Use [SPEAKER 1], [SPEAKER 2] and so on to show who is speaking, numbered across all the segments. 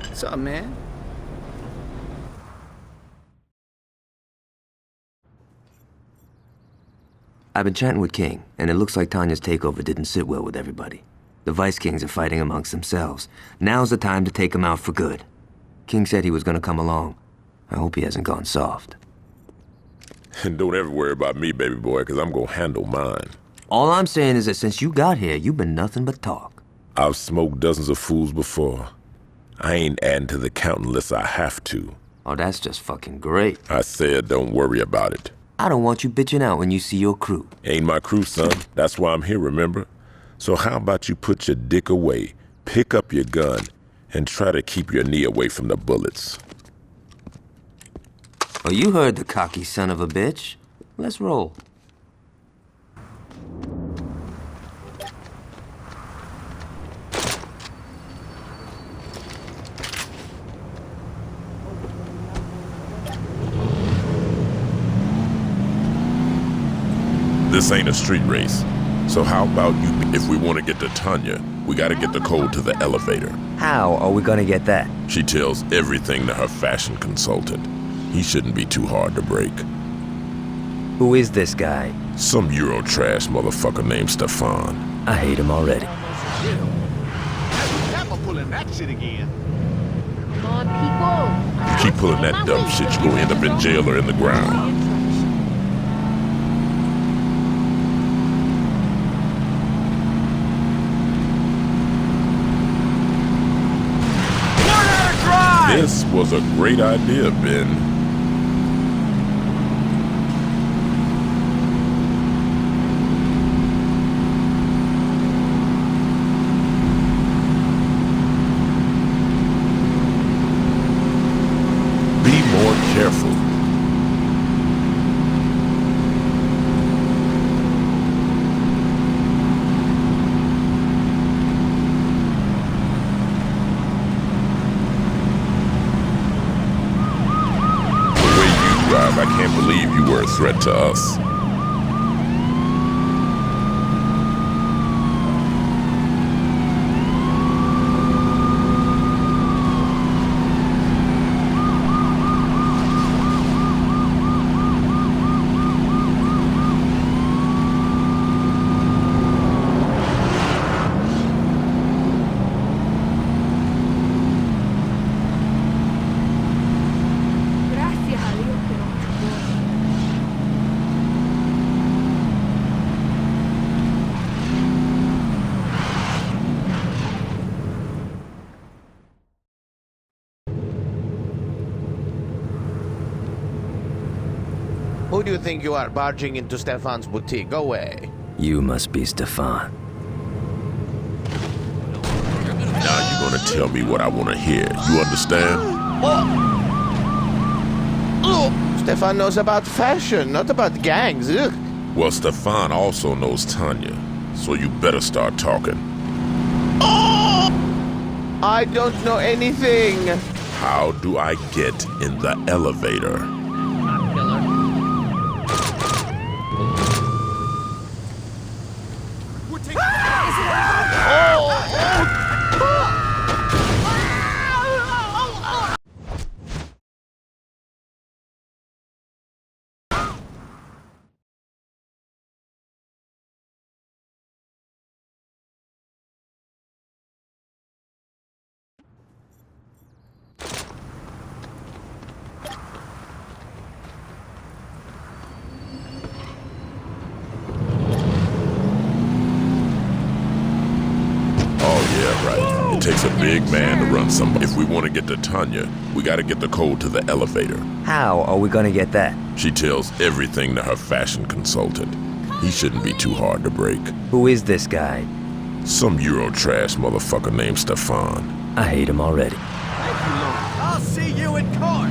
[SPEAKER 1] What's up, man?
[SPEAKER 2] I've been chatting with King, and it looks like Tanya's takeover didn't sit well with everybody. The Vice Kings are fighting amongst themselves. Now's the time to take them out for good. King said he was gonna come along. I hope he hasn't gone soft.
[SPEAKER 3] And don't ever worry about me, baby boy, because I'm gonna handle mine.
[SPEAKER 2] All I'm saying is that since you got here, you've been nothing but talk.
[SPEAKER 3] I've smoked dozens of fools before. I ain't adding to the count unless I have to.
[SPEAKER 2] Oh, that's just fucking great.
[SPEAKER 3] I said don't worry about it.
[SPEAKER 2] I don't want you bitching out when you see your crew.
[SPEAKER 3] Ain't my crew, son. That's why I'm here, remember? So how about you put your dick away, pick up your gun, and try to keep your knee away from the bullets.
[SPEAKER 2] Oh, you heard the cocky son of a bitch. Let's roll.
[SPEAKER 3] This ain't a street race. So how about you, if we want to get to Tanya, we gotta get the code to the elevator.
[SPEAKER 2] How are we gonna get that?
[SPEAKER 3] She tells everything to her fashion consultant. He shouldn't be too hard to break.
[SPEAKER 2] Who is this guy?
[SPEAKER 3] Some Eurotrash motherfucker named Stefan.
[SPEAKER 2] I hate him already.
[SPEAKER 4] Pulling that shit again.
[SPEAKER 5] Come on, people.
[SPEAKER 3] You keep pulling that dumb shit, you gonna end up in jail or in the ground. This was a great idea, Ben. Be more careful. I can't believe you were a threat to us.
[SPEAKER 4] Who do you think you are, barging into Stefan's boutique? Go away.
[SPEAKER 2] You must be Stefan.
[SPEAKER 3] Now you're gonna tell me what I want to hear. You understand?
[SPEAKER 4] Stefan knows about fashion, not about gangs. Ugh.
[SPEAKER 3] Well, Stefan also knows Tanya, so you better start talking.
[SPEAKER 4] I don't know anything.
[SPEAKER 3] How do I get in the elevator? It takes a big man to run somebody. If we want to get to Tanya, we gotta get the code to the elevator.
[SPEAKER 2] How are we gonna get that?
[SPEAKER 3] She tells everything to her fashion consultant. He shouldn't be too hard to break.
[SPEAKER 2] Who is this guy?
[SPEAKER 3] Some Eurotrash motherfucker named Stefan.
[SPEAKER 2] I hate him already.
[SPEAKER 4] Thank you, Lord. I'll see you in court.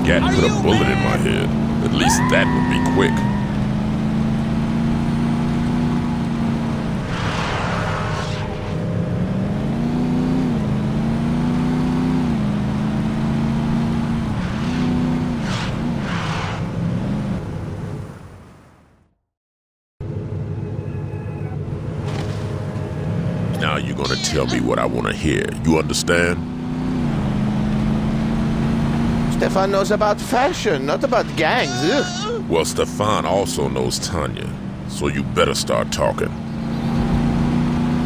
[SPEAKER 3] Gat put a bullet in my head. At least that would be quick. Now you're gonna tell me what I want to hear. You understand?
[SPEAKER 4] Stefan knows about fashion, not about gangs. Ugh.
[SPEAKER 3] Well, Stefan also knows Tanya, so you better start talking.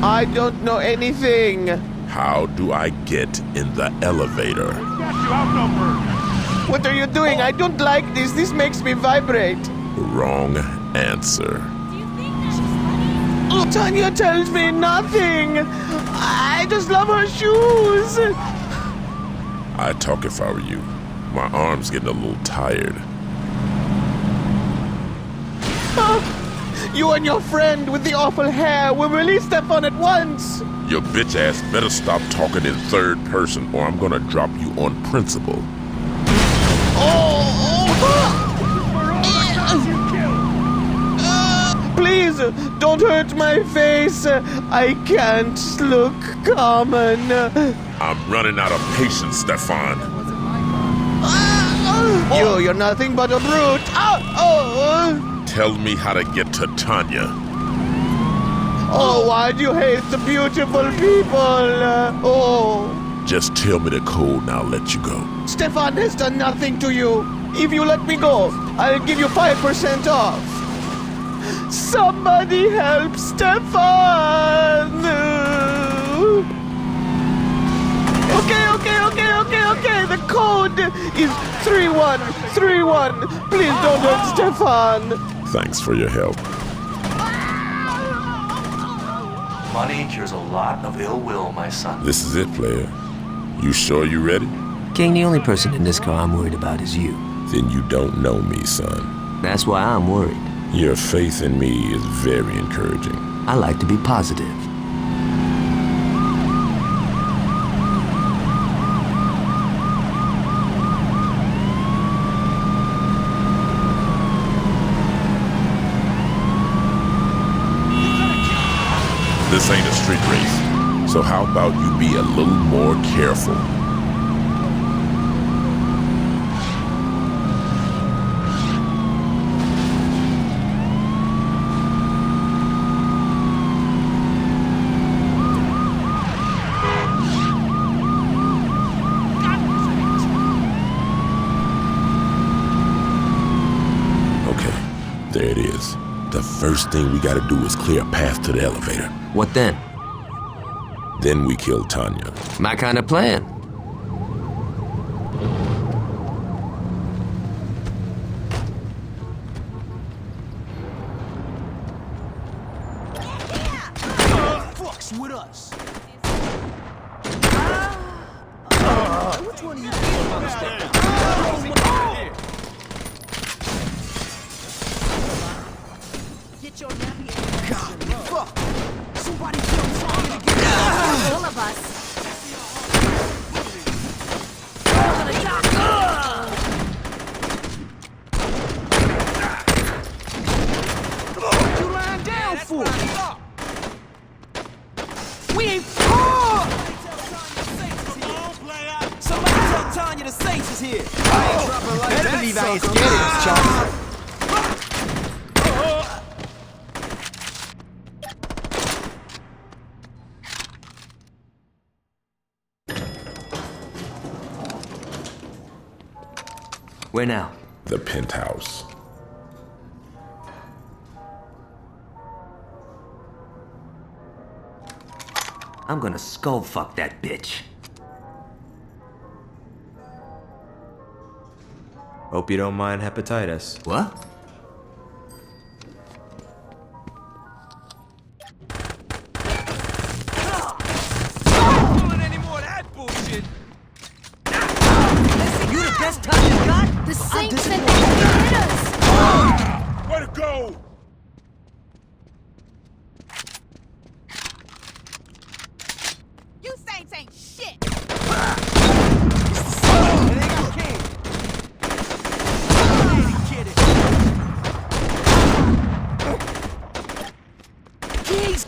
[SPEAKER 4] I don't know anything.
[SPEAKER 3] How do I get in the elevator?
[SPEAKER 4] What are you doing? I don't like this. This makes me vibrate.
[SPEAKER 3] Wrong answer.
[SPEAKER 4] Tanya tells me nothing. I just love her shoes.
[SPEAKER 3] I'd talk if I were you. My arm's getting a little tired.
[SPEAKER 4] You and your friend with the awful hair will release Stefan at once.
[SPEAKER 3] Your bitch ass better stop talking in third person or I'm gonna drop you on principle.
[SPEAKER 4] Please, don't hurt my face. I can't look common.
[SPEAKER 3] I'm running out of patience, Stefan.
[SPEAKER 4] You're nothing but a brute.
[SPEAKER 3] Tell me how to get to Tanya.
[SPEAKER 4] Oh, why do you hate the beautiful people?
[SPEAKER 3] Just tell me the code and I'll let you go.
[SPEAKER 4] Stefan has done nothing to you. If you let me go, I'll give you 5% off. Somebody help Stefan! Okay. The code is 3131. Please don't hurt Stefan.
[SPEAKER 3] Thanks for your help.
[SPEAKER 1] Money cures a lot of ill will, my son.
[SPEAKER 3] This is it, player. You sure you ready?
[SPEAKER 2] King, the only person in this car I'm worried about is you.
[SPEAKER 3] Then you don't know me, son.
[SPEAKER 2] That's why I'm worried.
[SPEAKER 3] Your faith in me is very encouraging.
[SPEAKER 2] I like to be positive.
[SPEAKER 3] This ain't a street race, so how about you be a little more careful? Okay, there it is. The first thing we gotta do is clear a path to the elevator.
[SPEAKER 2] What then?
[SPEAKER 3] Then we kill Tanya.
[SPEAKER 2] My kind of plan.
[SPEAKER 6] Fucks with us. Which one of you get your nappy ass. God, fuck. Somebody kill Tanya to get
[SPEAKER 5] All of us.
[SPEAKER 6] What you lying down for? We ain't. Somebody tell Tanya the Saints is here. I ain't dropping like
[SPEAKER 7] Better
[SPEAKER 6] that.
[SPEAKER 7] believe I ain't scared of this, Charles.
[SPEAKER 2] Where now?
[SPEAKER 3] The penthouse.
[SPEAKER 2] I'm gonna skull fuck that bitch.
[SPEAKER 7] Hope you don't mind hepatitis.
[SPEAKER 2] What?
[SPEAKER 6] Pulling any more of that bullshit. You the best Tanya's got?
[SPEAKER 5] The Saints said they could hit us.
[SPEAKER 3] Way to go!
[SPEAKER 5] You Saints ain't shit.
[SPEAKER 6] It ain't got king.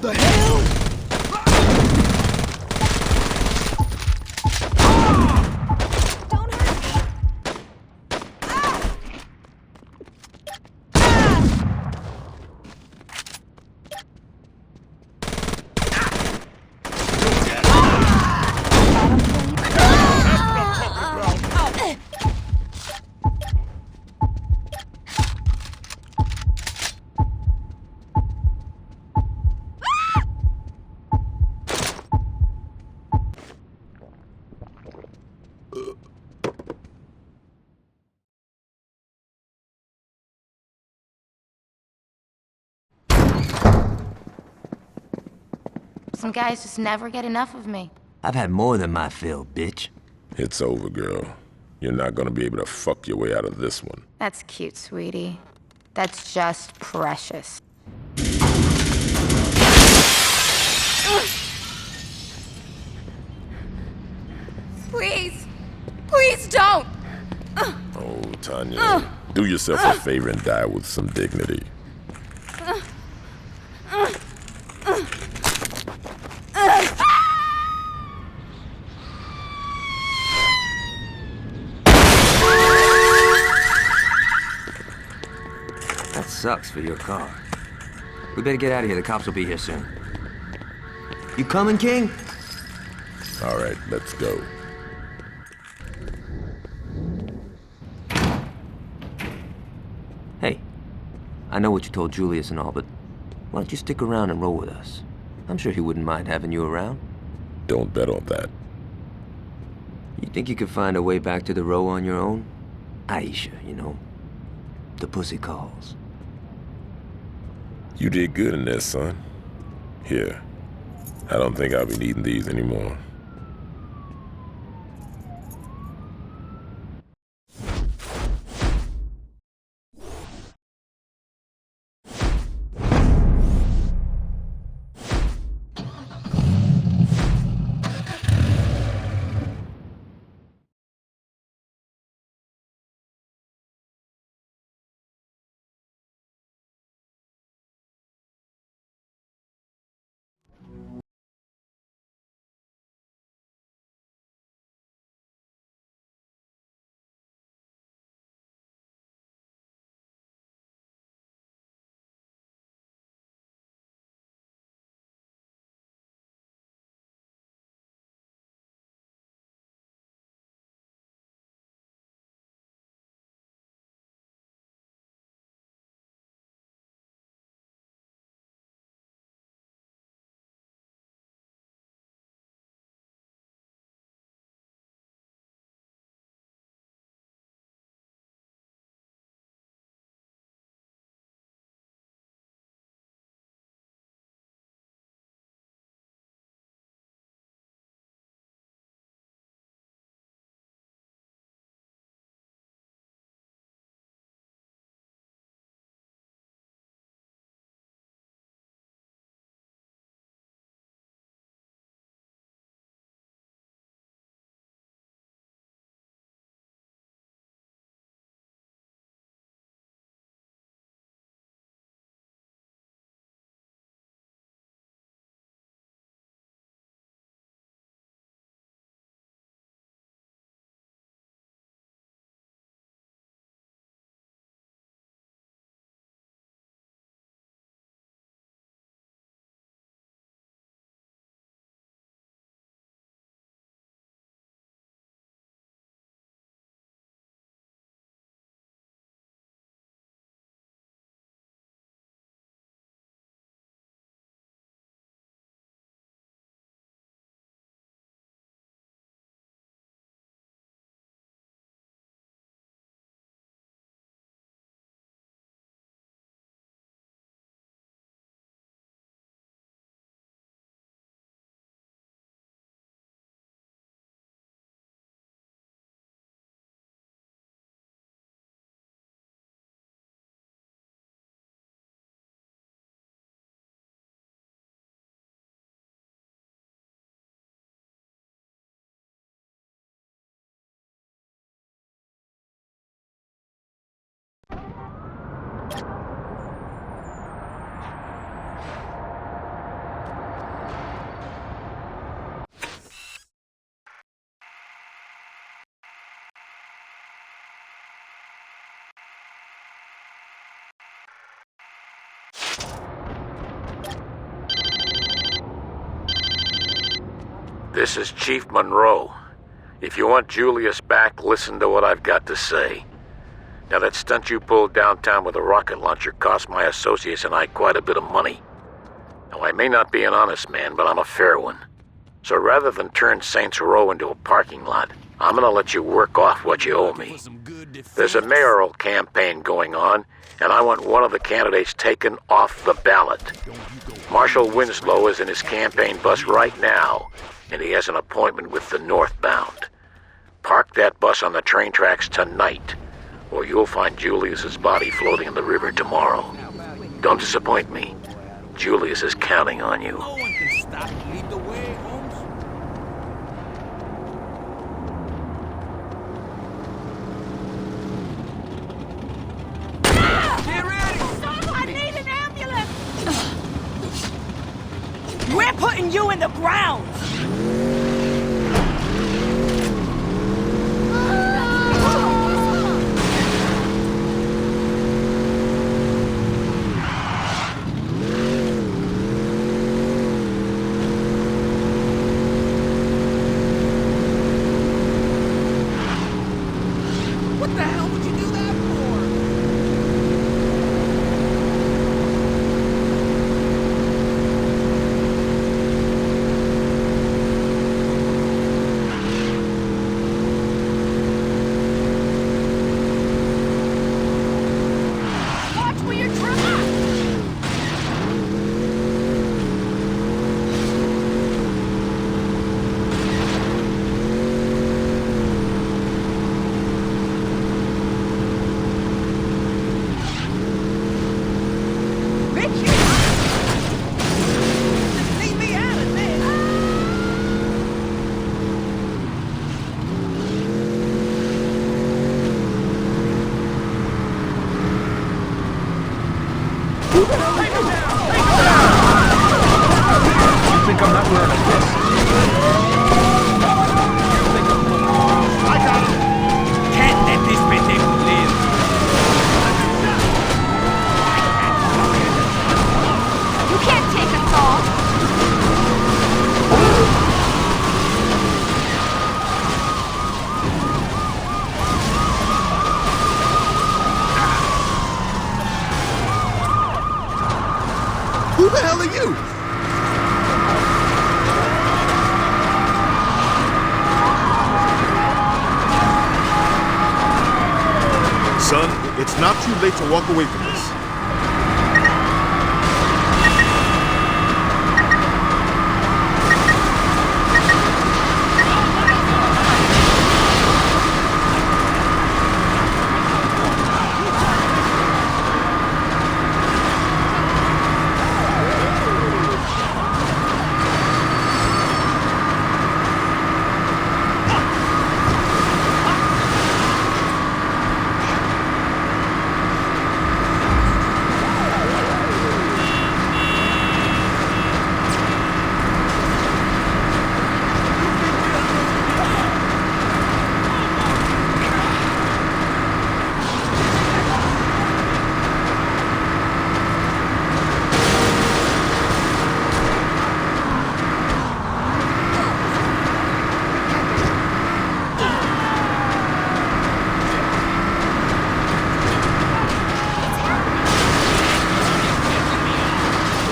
[SPEAKER 6] The hell?
[SPEAKER 5] Don't hurt me. Some guys just never get enough of me.
[SPEAKER 2] I've had more than my fill, bitch.
[SPEAKER 3] It's over, girl. You're not gonna be able to fuck your way out of this one.
[SPEAKER 5] That's cute, sweetie. That's just precious. Please! Please don't!
[SPEAKER 3] Oh, Tanya, do yourself a favor and die with some dignity.
[SPEAKER 2] That sucks for your car. We better get out of here. The cops will be here soon. You coming, King?
[SPEAKER 3] All right, let's go.
[SPEAKER 2] Hey, I know what you told Julius and all, but why don't you stick around and roll with us? I'm sure he wouldn't mind having you around.
[SPEAKER 3] Don't bet on that.
[SPEAKER 2] You think you could find a way back to the row on your own? Aisha, you know. The pussy calls.
[SPEAKER 3] You did good in there, son. Here, I don't think I'll be needing these anymore. This is Chief Monroe. If you want Julius back, listen to what I've got to say. Now, that stunt you pulled downtown with a rocket launcher cost my associates and I quite a bit of money. Now, I may not be an honest man, but I'm a fair one. So rather than turn Saints Row into a parking lot, I'm gonna let you work off what you owe me. There's a mayoral campaign going on, and I want one of the candidates taken off the ballot. Marshal Winslow is in his campaign bus right now, and he has an appointment with the northbound. Park that bus on the train tracks tonight, or you'll find Julius's body floating in the river tomorrow. Don't disappoint me. Julius is counting on you.
[SPEAKER 6] No one can stop you. Lead the way, Holmes. Get ready!
[SPEAKER 8] I need an ambulance! We're putting you in the ground!
[SPEAKER 6] What the hell would you do that for?
[SPEAKER 8] Watch where you're trying!
[SPEAKER 6] Vicky! Just leave me out of this!
[SPEAKER 4] You think I'm not learning this? I got it.
[SPEAKER 6] Can't let this pendejo live!
[SPEAKER 8] You can't take us all!
[SPEAKER 4] Who the hell are you? Son, it's not too late to walk away from this.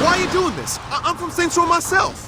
[SPEAKER 4] Why are you doing this? I'm from Saints Row myself.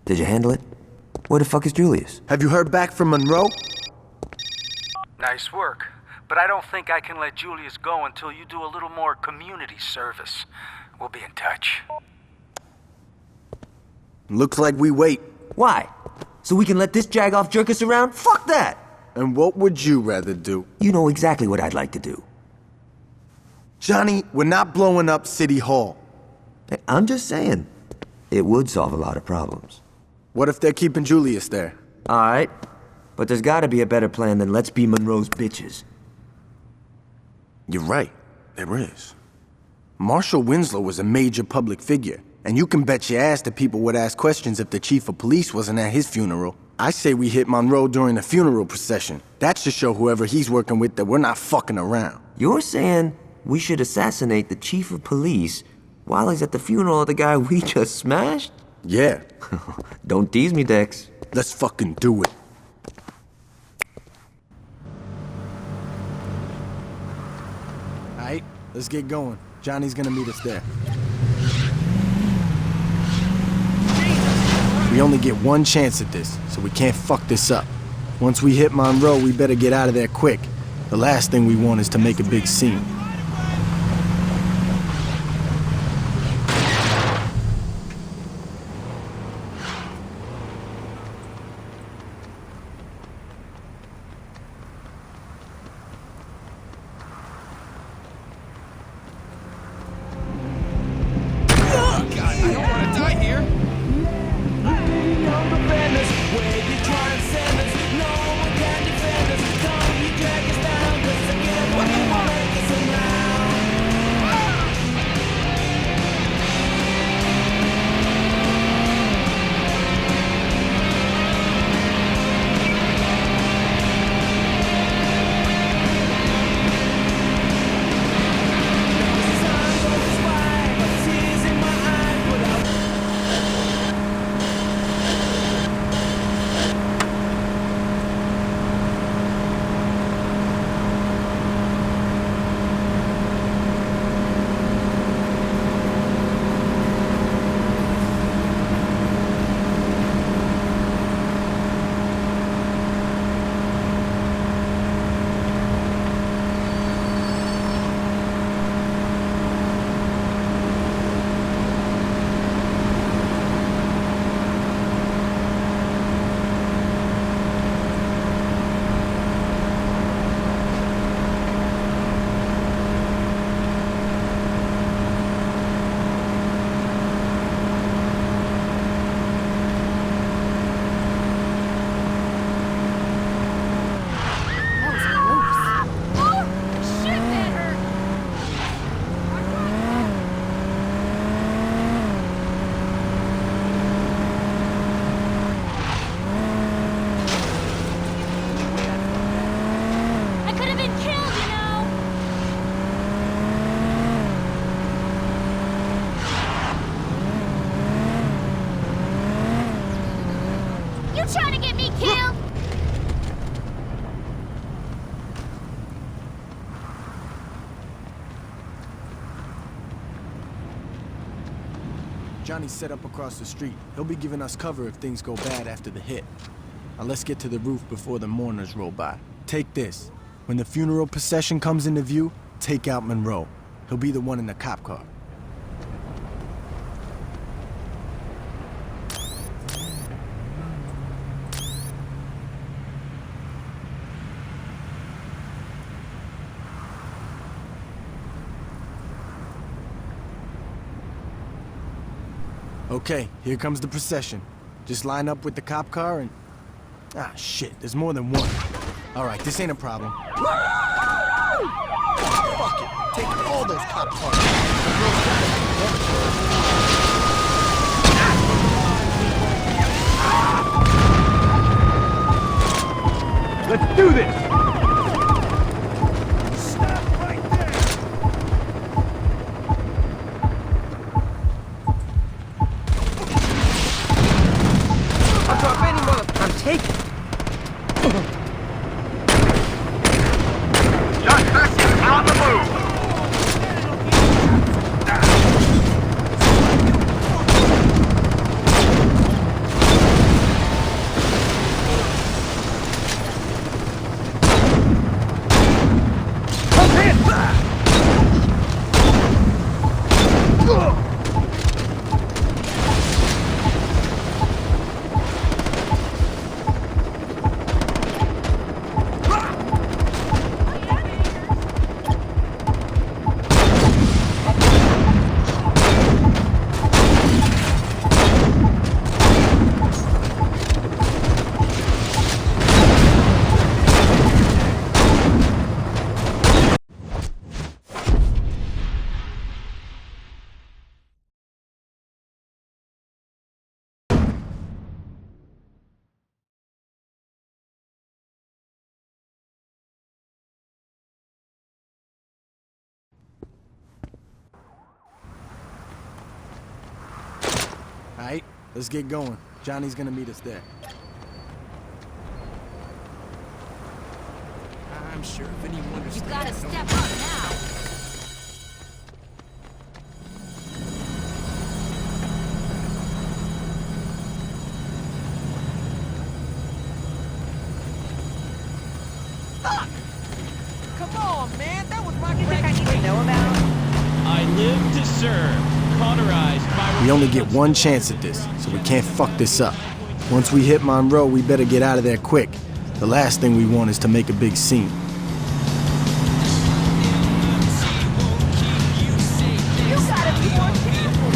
[SPEAKER 2] Did you handle it? Where the fuck is Julius?
[SPEAKER 9] Have you heard back from Monroe?
[SPEAKER 10] Nice work. But I don't think I can let Julius go until you do a little more community service. We'll be in touch.
[SPEAKER 9] Looks like we wait.
[SPEAKER 2] Why? So we can let this jagoff jerk us around? Fuck that!
[SPEAKER 9] And what would you rather do?
[SPEAKER 2] You know exactly what I'd like to do.
[SPEAKER 9] Johnny, we're not blowing up City Hall.
[SPEAKER 2] Hey, I'm just saying, it would solve a lot of problems.
[SPEAKER 9] What if they're keeping Julius there?
[SPEAKER 2] Alright, but there's gotta be a better plan than let's be Monroe's bitches.
[SPEAKER 9] You're right, there is. Marshal Winslow was a major public figure, and you can bet your ass that people would ask questions if the chief of police wasn't at his funeral. I say we hit Monroe during the funeral procession. That should show whoever he's working with that we're not fucking around.
[SPEAKER 2] You're saying we should assassinate the chief of police while he's at the funeral of the guy we just smashed?
[SPEAKER 9] Yeah.
[SPEAKER 2] Don't tease me, Dex.
[SPEAKER 9] Let's fucking do it. Alright, let's get going. Johnny's gonna meet us there. We only get one chance at this, so we can't fuck this up. Once we hit Monroe, we better get out of there quick. The last thing we want is to make a big scene.
[SPEAKER 8] Trying to get me killed?
[SPEAKER 9] Johnny's set up across the street. He'll be giving us cover if things go bad after the hit. Now let's get to the roof before the mourners roll by. Take this. When the funeral procession comes into view, take out Monroe. He'll be the one in the cop car. Okay, here comes the procession. Just line up with the cop car and... Ah, shit, there's more than one. All right, this ain't a problem. Fuck it, take all those cop cars.
[SPEAKER 4] Let's do this!
[SPEAKER 3] Just back out
[SPEAKER 9] Alright, let's get going. Johnny's gonna meet us there.
[SPEAKER 6] I'm sure if anyone understands...
[SPEAKER 8] You gotta step up now.
[SPEAKER 6] Fuck! Come on, man! That was my
[SPEAKER 5] You think I need to know about?
[SPEAKER 4] I live to serve. Cauterized by...
[SPEAKER 9] We only get one chance at this, so we can't fuck this up. Once we hit Monroe, we better get out of there quick. The last thing we want is to make a big scene.
[SPEAKER 6] You gotta be more careful!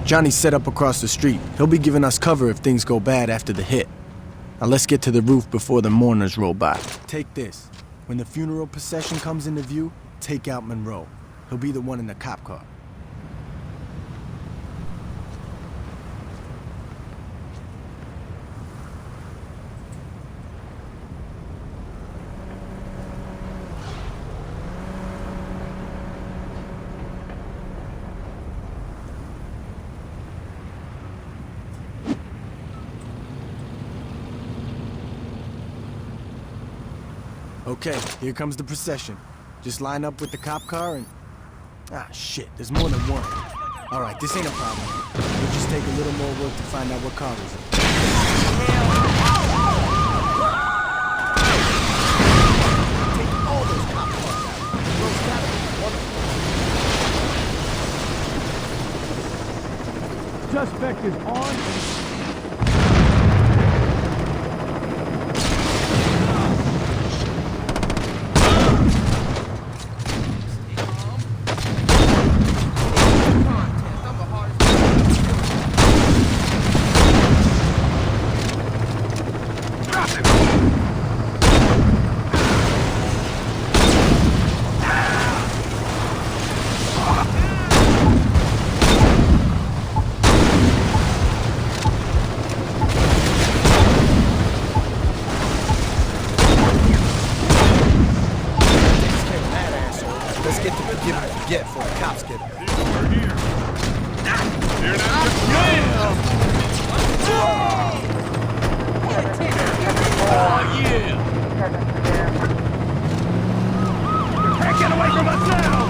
[SPEAKER 9] Johnny's set up across the street. He'll be giving us cover if things go bad after the hit. Now let's get to the roof before the mourners roll by. Take this. When the funeral procession comes into view, take out Monroe. He'll be the one in the cop car. Okay, here comes the procession. Just line up with the cop car and... Ah, shit, there's more than one. All right, this ain't a problem. We'll just take a little more work to find out what car is it.
[SPEAKER 6] Take all those cop cars out. Those gotta be one of them.
[SPEAKER 4] Suspect is on.
[SPEAKER 6] Get before the cops get her.
[SPEAKER 4] Get away from us now!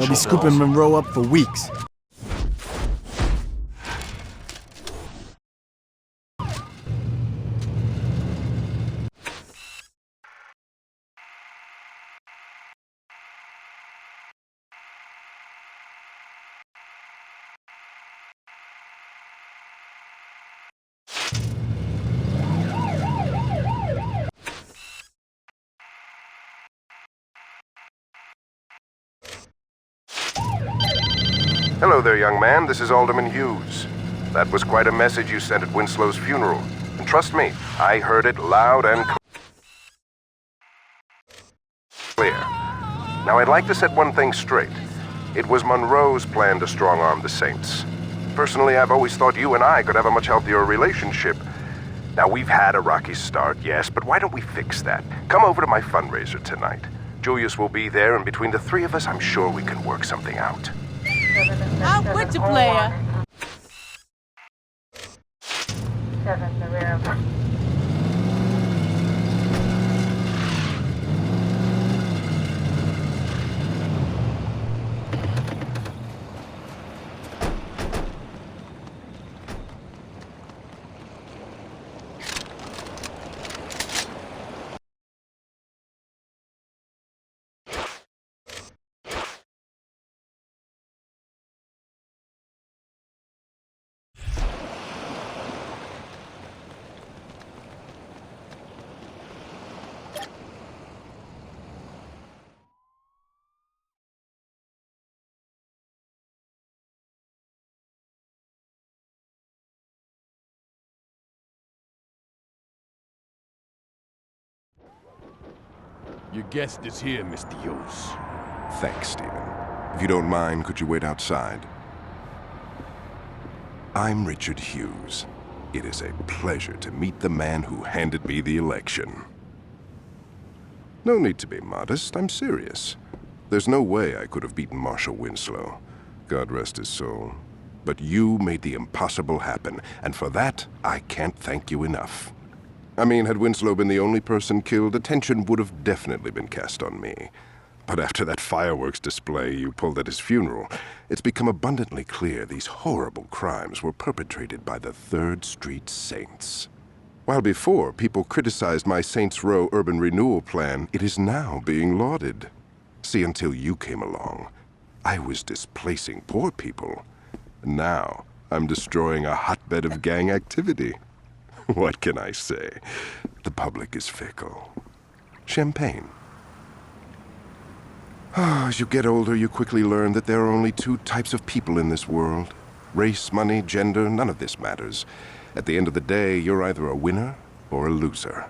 [SPEAKER 9] They'll be scooping Monroe up for weeks.
[SPEAKER 11] Hello there, young man. This is Alderman Hughes. That was quite a message you sent at Winslow's funeral. And trust me, I heard it loud and clear. Now, I'd like to set one thing straight. It was Monroe's plan to strong-arm the Saints. Personally, I've always thought you and I could have a much healthier relationship. Now, we've had a rocky start, yes, but why don't we fix that? Come over to my fundraiser tonight. Julius will be there, and between the three of us, I'm sure we can work something out.
[SPEAKER 12] I'm with you, player.
[SPEAKER 5] 7, the rear of
[SPEAKER 13] Your guest is here, Mr. Hughes.
[SPEAKER 11] Thanks, Stephen. If you don't mind, could you wait outside? I'm Richard Hughes. It is a pleasure to meet the man who handed me the election. No need to be modest. I'm serious. There's no way I could have beaten Marshal Winslow. God rest his soul. But you made the impossible happen, and for that, I can't thank you enough. I mean, had Winslow been the only person killed, attention would have definitely been cast on me. But after that fireworks display you pulled at his funeral, it's become abundantly clear these horrible crimes were perpetrated by the 3rd Street Saints. While before people criticized my Saints Row urban renewal plan, it is now being lauded. See, until you came along, I was displacing poor people. Now, I'm destroying a hotbed of gang activity. What can I say? The public is fickle. Champagne. As you get older, you quickly learn that there are only 2 types of people in this world. Race, money, gender, none of this matters. At the end of the day, you're either a winner or a loser.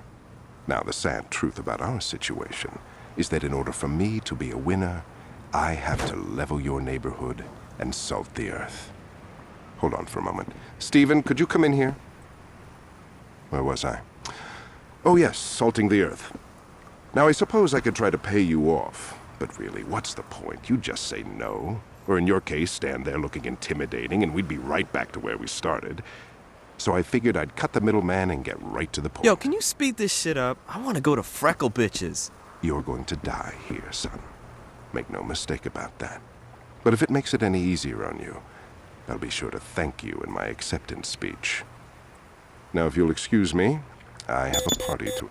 [SPEAKER 11] Now, the sad truth about our situation is that in order for me to be a winner, I have to level your neighborhood and salt the earth. Hold on for a moment. Stephen, could you come in here? Where was I? Oh yes, salting the earth. Now I suppose I could try to pay you off, but really, what's the point? You just say no. Or in your case, stand there looking intimidating and we'd be right back to where we started. So I figured I'd cut the middleman and get right to the point.
[SPEAKER 7] Yo, can you speed this shit up? I want to go to Freckle Bitches.
[SPEAKER 11] You're going to die here, son. Make no mistake about that. But if it makes it any easier on you, I'll be sure to thank you in my acceptance speech. Now, if you'll excuse me, I have a party to...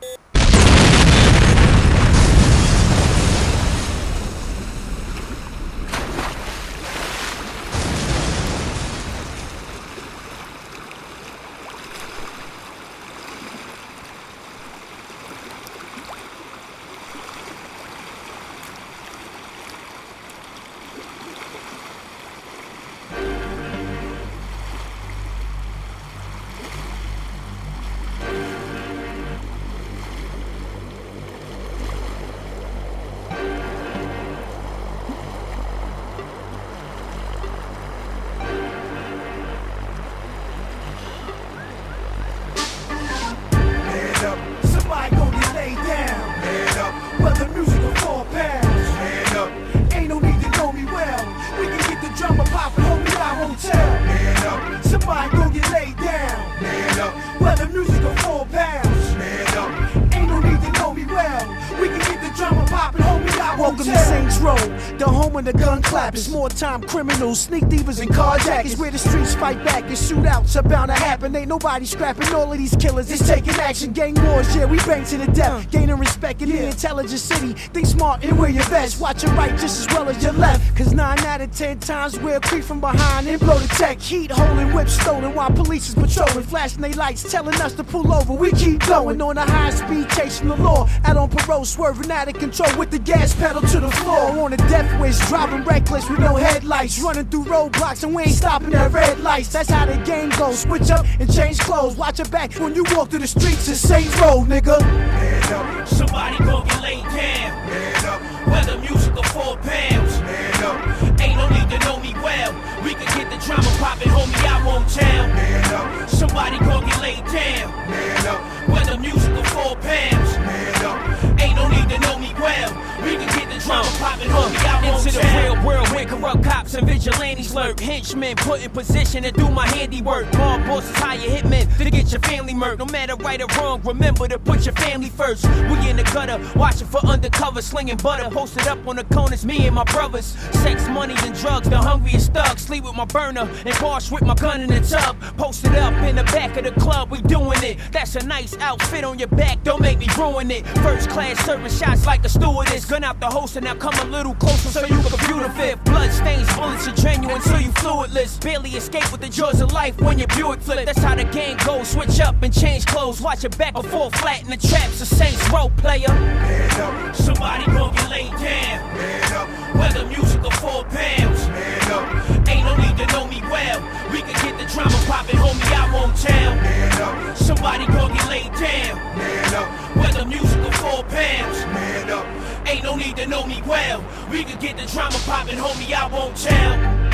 [SPEAKER 6] Welcome to Saints Row, the home of the gun clappers, more time criminals, sneak thievers and carjackers. Where the streets fight back and shootouts are bound to happen. Ain't nobody scrapping all of these killers, it's taking action. Gang wars, yeah, we bang to the death, gaining respect in the intelligent city. Think smart and wear your best, watch your right just as well as your left. Cause 9 out of 10 times we'll creep from behind and blow the tech. Heat holding, whips stolen while police is patrolling, flashing they lights, telling us to pull over. We keep going on a high speed, chasing the law. Out on parole, swerving out of control with the gas pedal to the floor. On a death wish, driving reckless with no headlights, running through roadblocks and we ain't stopping at red lights. That's how the game goes. Switch up and change clothes. Watch your back when you walk through the streets of Saints Row, nigga.
[SPEAKER 14] Man up. Somebody gon' get laid down. Man up. Whether music or 4 pounds. Man up. Ain't no need to know me well. We can get the drama poppin', homie, I won't tell. Man up. Somebody gon' get laid down. Man up. Whether music or 4 pounds. Man up. Ain't no need to know me well. We can get the drama poppin', homie, I won't
[SPEAKER 15] into
[SPEAKER 14] tell.
[SPEAKER 15] the real world where corrupt cops and vigilantes lurk. Henchmen put in position to do my handiwork. Mob bosses hire hitmen to get your family murked. No matter right or wrong, remember to put your family first. We in the gutter, watching for undercover, slinging butter. Posted up on the corners, me and my brothers. Sex, money, and drugs, the hungriest thugs. Sleep with my burner and wash with my gun in the tub. Posted up in the back of the club, we doing it. That's a nice outfit on your back, don't make me ruin it. First class serving shots like a stewardess. Gun out the holster, now come a little closer so you can view the fifth. Blood stains, bullets are genuine, so you fluidless. Barely escape with the jaws of life when your Buick flip. That's how the game goes, switch up and change clothes. Watch your back or fall flat in the traps. A Saints Row player.
[SPEAKER 14] Man up. Somebody gon' get laid down. Man up. Whether music or 4 pounds. Man up. Ain't no need to know me well. We can get the drama poppin', homie, I won't tell. Man up. Somebody gon' get laid down. Man up. Whether music or 4 pounds. Man up. Ain't no need to know me well. We can get the drama poppin', homie, I won't tell.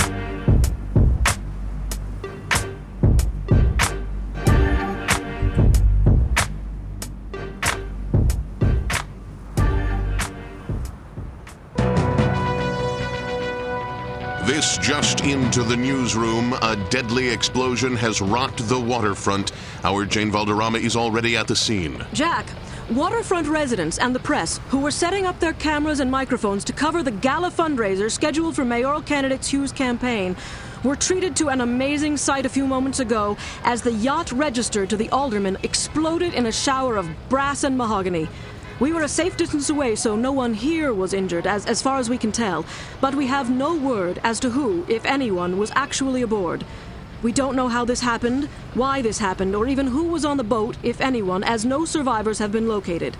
[SPEAKER 16] This just into the newsroom. A deadly explosion has rocked the waterfront. Our Jane Valderrama is already at the scene.
[SPEAKER 17] Jack, waterfront residents and the press, who were setting up their cameras and microphones to cover the gala fundraiser scheduled for mayoral candidate Hughes' campaign, were treated to an amazing sight a few moments ago as the yacht registered to the alderman exploded in a shower of brass and mahogany. We were a safe distance away, so no one here was injured, as far as we can tell. But we have no word as to who, if anyone, was actually aboard. We don't know how this happened, why this happened, or even who was on the boat, if anyone, as no survivors have been located.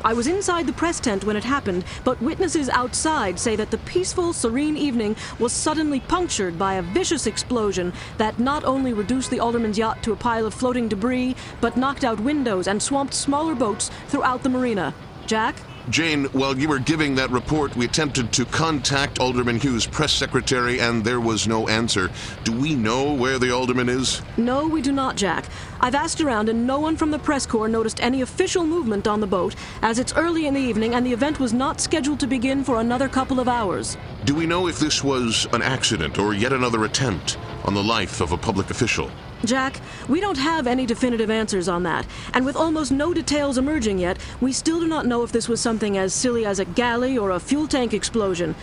[SPEAKER 17] I was inside the press tent when it happened, but witnesses outside say that the peaceful, serene evening was suddenly punctured by a vicious explosion that not only reduced the alderman's yacht to a pile of floating debris, but knocked out windows and swamped smaller boats throughout the marina. Jack?
[SPEAKER 16] Jane, while you were giving that report, we attempted to contact Alderman Hughes' press secretary, and there was no answer. Do we know where the alderman is?
[SPEAKER 17] No, we do not, Jack. I've asked around, and no one from the press corps noticed any official movement on the boat, as it's early in the evening and the event was not scheduled to begin for another couple of hours.
[SPEAKER 16] Do we know if this was an accident or yet another attempt on the life of a public official?
[SPEAKER 17] Jack, we don't have any definitive answers on that, and with almost no details emerging yet, we still do not know if this was something as silly as a galley or a fuel tank explosion.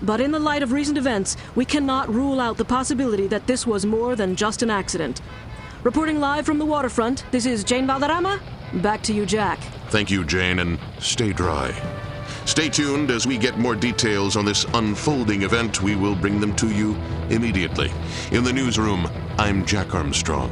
[SPEAKER 17] But in the light of recent events, we cannot rule out the possibility that this was more than just an accident. Reporting live from the waterfront, this is Jane Valderrama. Back to you, Jack.
[SPEAKER 16] Thank you, Jane, and stay dry. Stay tuned as we get more details on this unfolding event. We will bring them to you immediately. In the newsroom, I'm Jack Armstrong.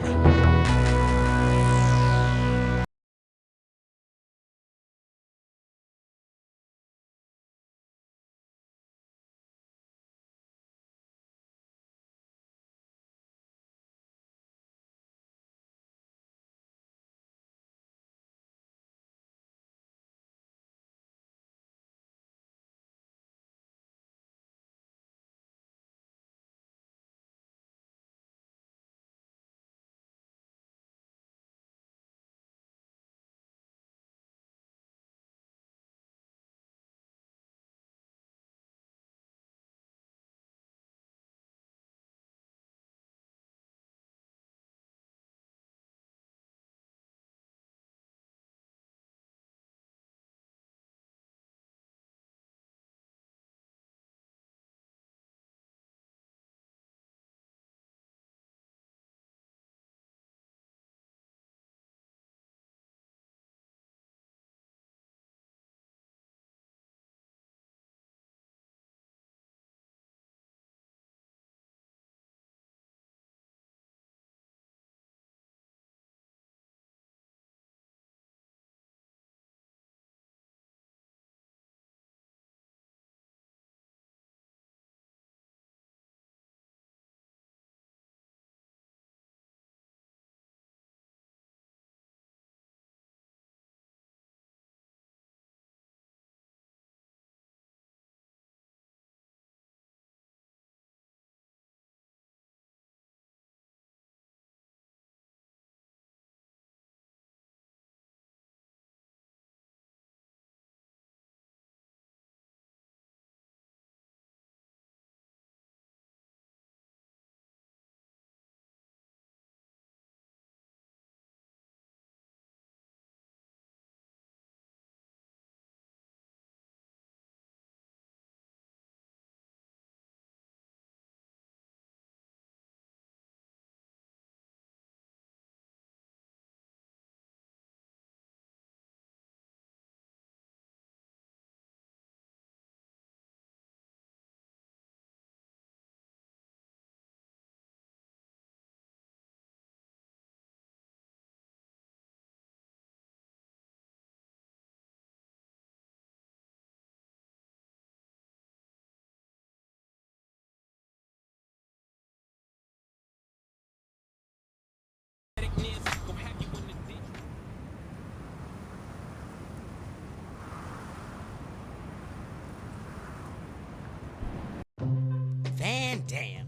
[SPEAKER 18] Damn.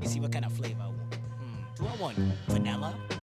[SPEAKER 18] You see what kind of flavor I want? Do I want vanilla?